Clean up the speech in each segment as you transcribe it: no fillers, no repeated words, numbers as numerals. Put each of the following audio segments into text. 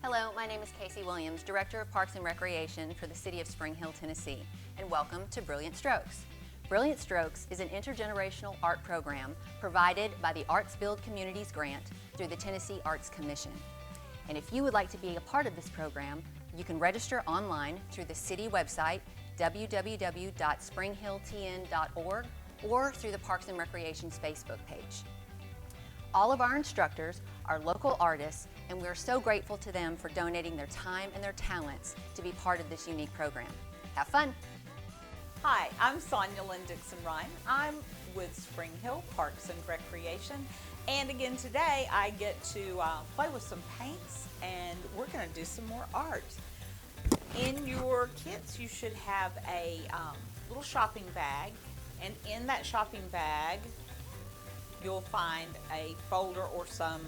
Hello, my name is Casey Williams, Director of Parks and Recreation for the City of Spring Hill, Tennessee, and welcome to Brilliant Strokes. Brilliant Strokes is an intergenerational art program provided by the Arts Build Communities Grant through the Tennessee Arts Commission. And if you would like to be a part of this program, you can register online through the city website, www.springhilltn.org, or through the Parks and Recreation's Facebook page. All of our instructors are local artists, and we are so grateful to them for donating their time and their talents to be part of this unique program. Have fun! Hi, I'm Sonia Lynn Dixon-Ryan. I'm with Spring Hill Parks and Recreation, and again today I get to play with some paints, and we're going to do some more art. In your kits you should have a little shopping bag, and in that shopping bag you'll find a folder or some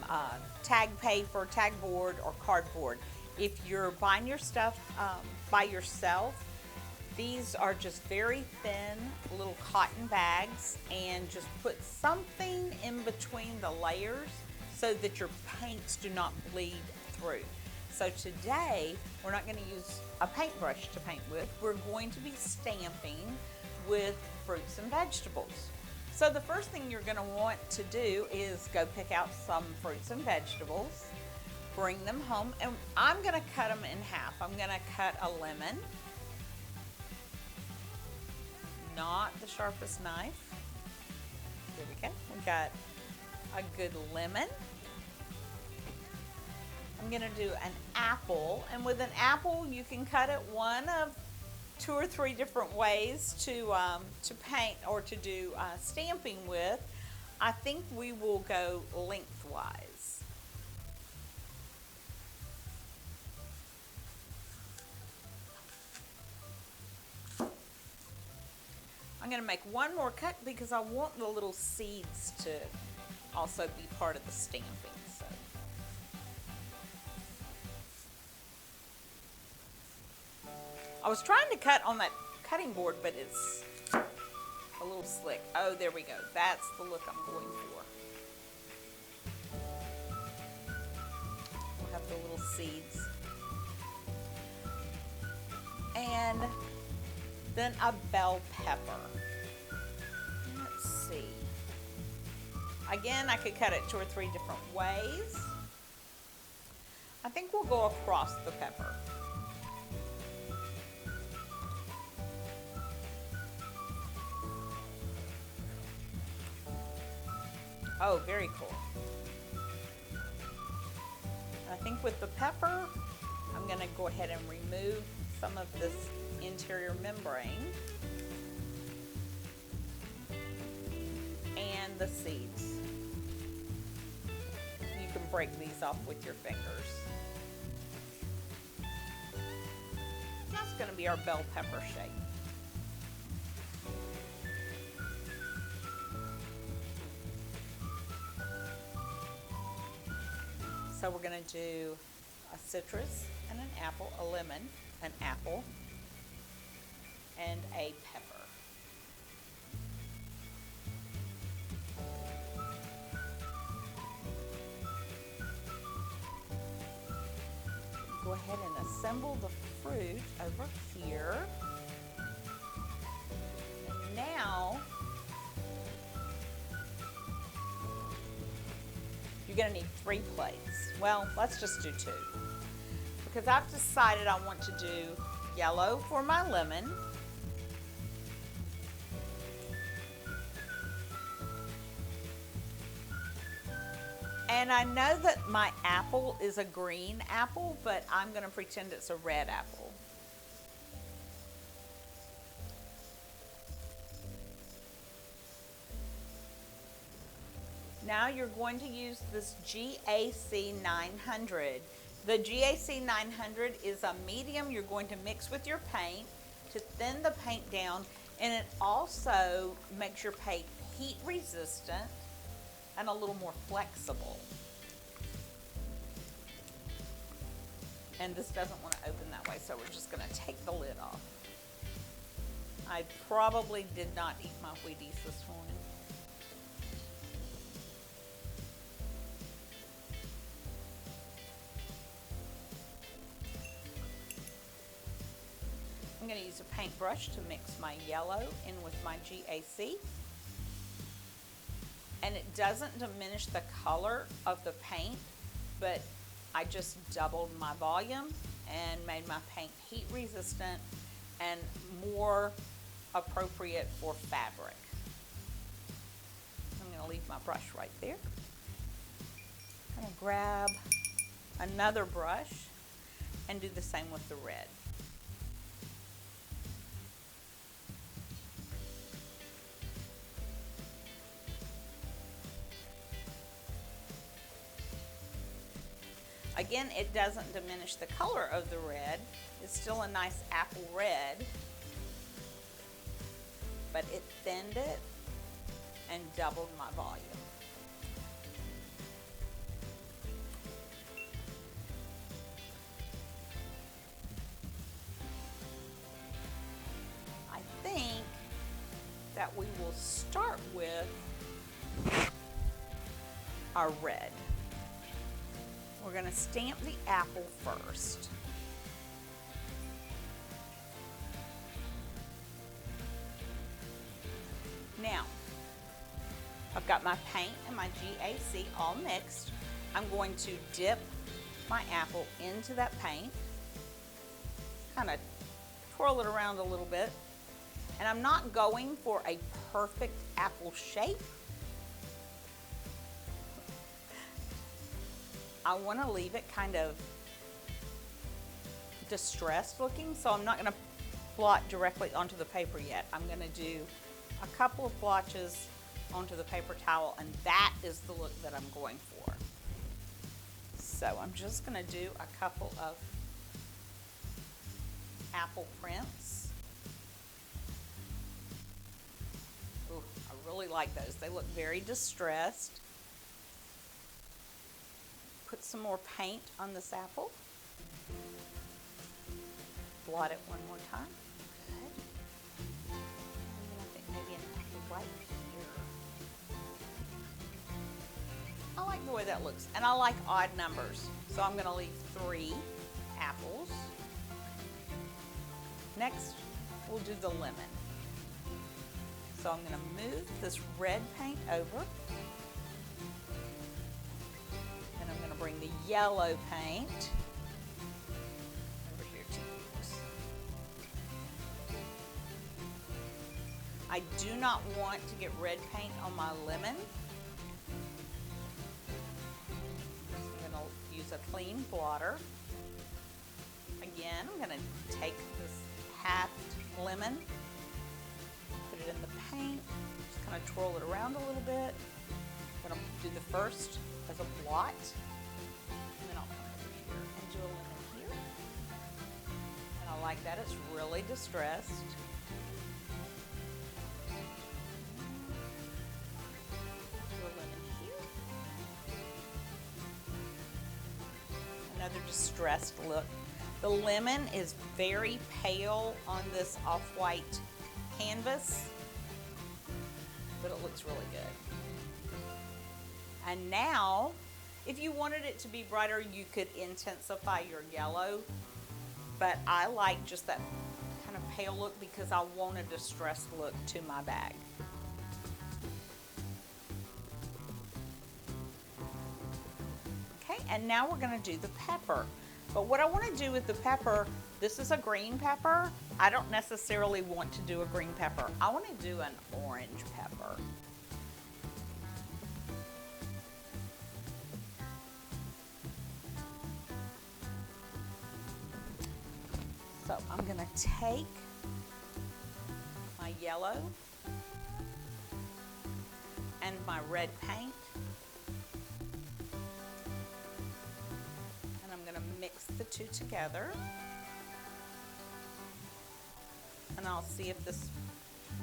tag paper, tag board, or cardboard. If you're buying your stuff by yourself, these are just very thin little cotton bags, and just put something in between the layers so that your paints do not bleed through. So today we're not going to use a paintbrush to paint with. We're going to be stamping with fruits and vegetables. So the first thing you're going to want to do is go pick out some fruits and vegetables, bring them home, and I'm going to cut them in half. I'm going to cut a lemon, not the sharpest knife. There we go. We got a good lemon. I'm going to do an apple, and with an apple you can cut it one of 2 or 3 different ways to paint or to do stamping with. I think we will go lengthwise. I'm going to make one more cut because I want the little seeds to also be part of the stamping. So. I was trying to cut on that cutting board, but it's a little slick. Oh, there we go. That's the look I'm going for. We'll have the little seeds. And then a bell pepper. Let's see. Again, I could cut it 2 or 3 different ways. I think we'll go across the pepper. Oh, very cool. I think with the pepper, I'm going to go ahead and remove some of this interior membrane and the seeds. You can break these off with your fingers. That's going to be our bell pepper shape. So we're going to do a citrus and an apple, a lemon, an apple, and a pepper. Go ahead and assemble the fruit over here. And now you're going to need 3 plates. Well, let's just do 2. Because I've decided I want to do yellow for my lemon. And I know that my apple is a green apple, but I'm going to pretend it's a red apple. Now you're going to use this GAC 900. The GAC 900 is a medium you're going to mix with your paint to thin the paint down, and it also makes your paint heat resistant and a little more flexible. And this doesn't want to open that way, so we're just going to take the lid off. I probably did not eat my Wheaties this morning. going to use a paintbrush to mix my yellow in with my GAC. And it doesn't diminish the color of the paint, but I just doubled my volume and made my paint heat resistant and more appropriate for fabric. I'm going to leave my brush right there. I'm going to grab another brush and do the same with the red. Again, it doesn't diminish the color of the red. It's still a nice apple red, but it thinned it and doubled my volume. I think that we will start with our red. We're going to stamp the apple first. Now, I've got my paint and my GAC all mixed. I'm going to dip my apple into that paint, kind of twirl it around a little bit, and I'm not going for a perfect apple shape. I want to leave it kind of distressed looking, so I'm not going to blot directly onto the paper yet. I'm going to do a couple of blotches onto the paper towel, and that is the look that I'm going for. So I'm just going to do a couple of apple prints. Ooh, I really like those. They look very distressed. Put some more paint on this apple. Blot it one more time. Good. And then I think maybe an apple right here. I like the way that looks, and I like odd numbers, so I'm going to leave 3 apples. Next, we'll do the lemon. So I'm going to move this red paint over. Bring the yellow paint over here to use. I do not want to get red paint on my lemon. I'm going to use a clean blotter. Again, I'm going to take this halved lemon, put it in the paint, just kind of twirl it around a little bit. I'm going to do the first as a blot. A lemon here, and I like that. It's really distressed. Do a lemon here. Another distressed look. The lemon is very pale on this off-white canvas, but it looks really good. And now, if you wanted it to be brighter, you could intensify your yellow, but I like just that kind of pale look because I want a distressed look to my bag. Okay, and now we're going to do the pepper. But what I want to do with the pepper, this is a green pepper. I don't necessarily want to do a green pepper. I want to do an orange pepper. So I'm going to take my yellow and my red paint, and I'm going to mix the two together, and I'll see if this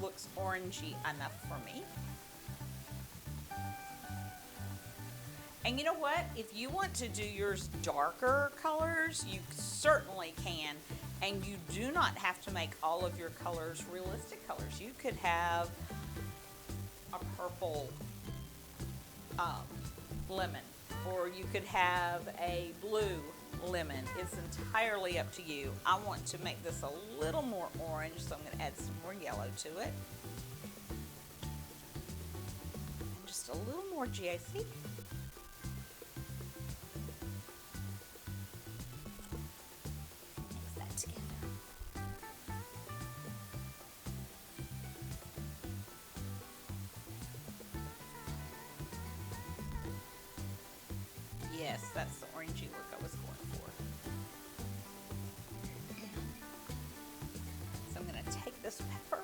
looks orangey enough for me. And you know what? If you want to do yours darker colors, you certainly can. And you do not have to make all of your colors realistic colors. You could have a purple lemon, or you could have a blue lemon. It's entirely up to you. I want to make this a little more orange, so I'm going to add some more yellow to it. And just a little more GAC. Mix that together. Yes, that's the orangey look I was going for. So I'm going to take this pepper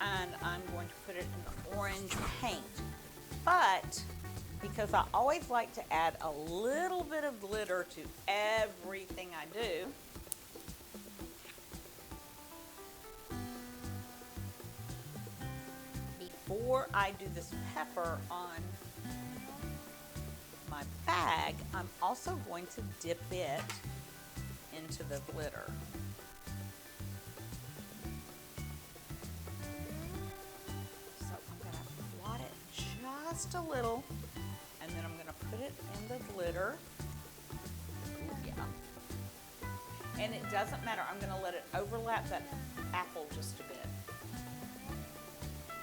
and I'm going to put it in the orange paint. But because I always like to add a little bit of glitter to everything I do, before I do this pepper on my bag, I'm also going to dip it into the glitter. So I'm going to blot it just a little, and then I'm going to put it in the glitter. Ooh, yeah. And it doesn't matter. I'm going to let it overlap that apple just a bit.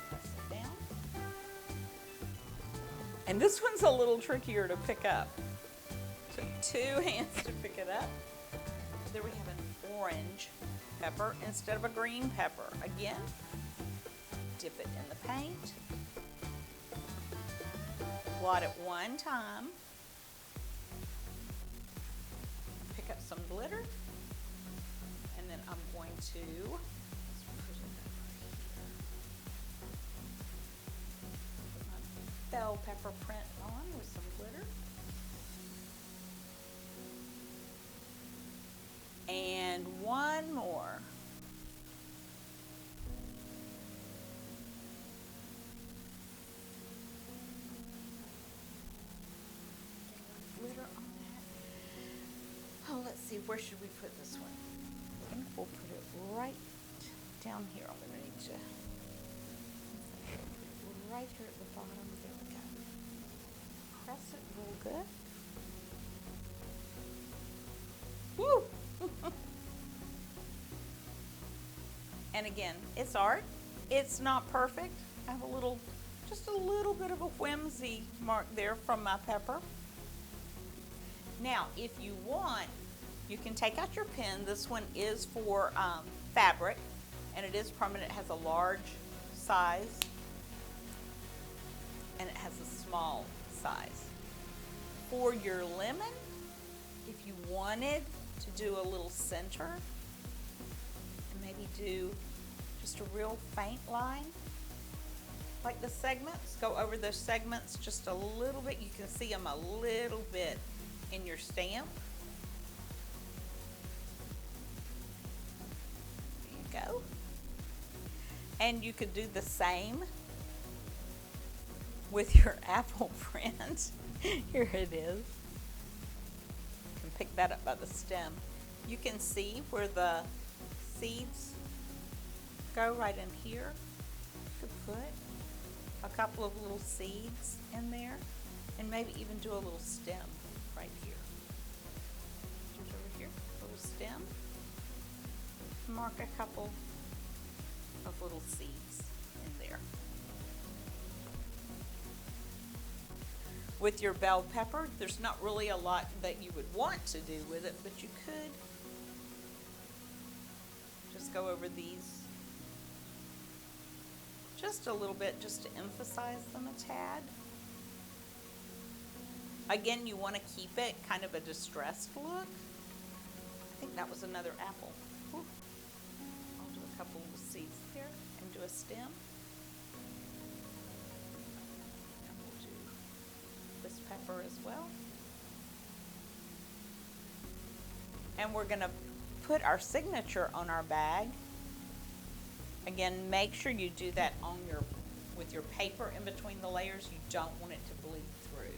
Press it down. And this one's a little trickier to pick up. Took 2 hands to pick it up. There we have an orange pepper instead of a green pepper. Again, dip it in the paint. Blot it one time. Pick up some glitter. And then I'm going to bell pepper print on with some glitter. And one more. Glitter on that. Oh, let's see, where should we put this one? I think we'll put it right down here. I'm going to need to. Right here at the bottom. There we go. Press it real good. Woo! And again, it's art. It's not perfect. I have just a little bit of a whimsy mark there from my pepper. Now, if you want, you can take out your pen. This one is for fabric, and it is permanent. It has a large size, and it has a small size. For your lemon, if you wanted to do a little center, and maybe do just a real faint line, like the segments, go over those segments just a little bit. You can see them a little bit in your stamp. There you go. And you could do the same with your apple print. Here it is. You can pick that up by the stem. You can see where the seeds go right in here. You could put a couple of little seeds in there and maybe even do a little stem right here. Just over here, a little stem. Mark a couple of little seeds in there. With your bell pepper, there's not really a lot that you would want to do with it, but you could just go over these just a little bit, just to emphasize them a tad. Again, you want to keep it kind of a distressed look. I think that was another apple. Whew. I'll do a couple of seeds there and do a stem. And we'll do this pepper as well. And we're going to put our signature on our bag. Again, make sure you do that on with your paper in between the layers. You don't want it to bleed through.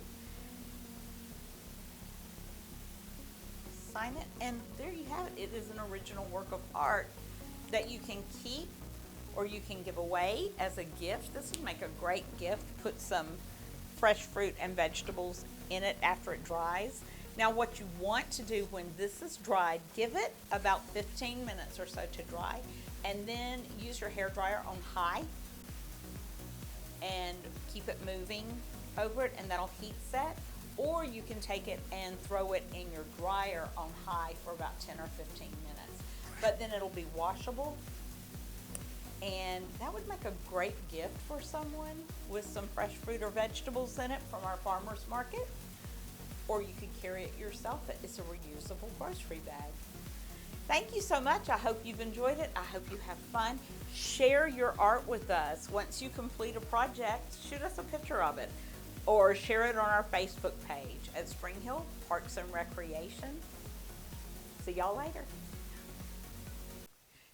Sign it, and there you have it. It is an original work of art that you can keep or you can give away as a gift. This would make a great gift. Put some fresh fruit and vegetables in it after it dries. Now what you want to do when this is dried, give it about 15 minutes or so to dry, and then use your hair dryer on high and keep it moving over it, and that'll heat set. Or you can take it and throw it in your dryer on high for about 10 or 15 minutes. But then it'll be washable, and that would make a great gift for someone with some fresh fruit or vegetables in it from our farmer's market. Or you could carry it yourself. It's a reusable grocery bag. Thank you so much. I hope you've enjoyed it. I hope you have fun. Share your art with us. Once you complete a project, shoot us a picture of it or share it on our Facebook page at Spring Hill Parks and Recreation. See y'all later.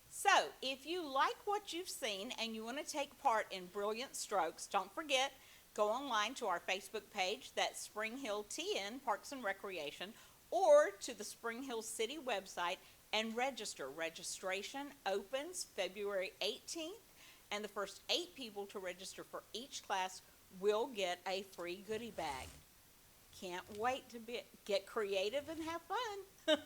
So, if you like what you've seen and you want to take part in Brilliant Strokes, don't forget, go online to our Facebook page, that's Spring Hill TN Parks and Recreation, or to the Spring Hill City website and register. Registration opens February 18th, and the first 8 people to register for each class will get a free goodie bag. Can't wait to get creative and have fun.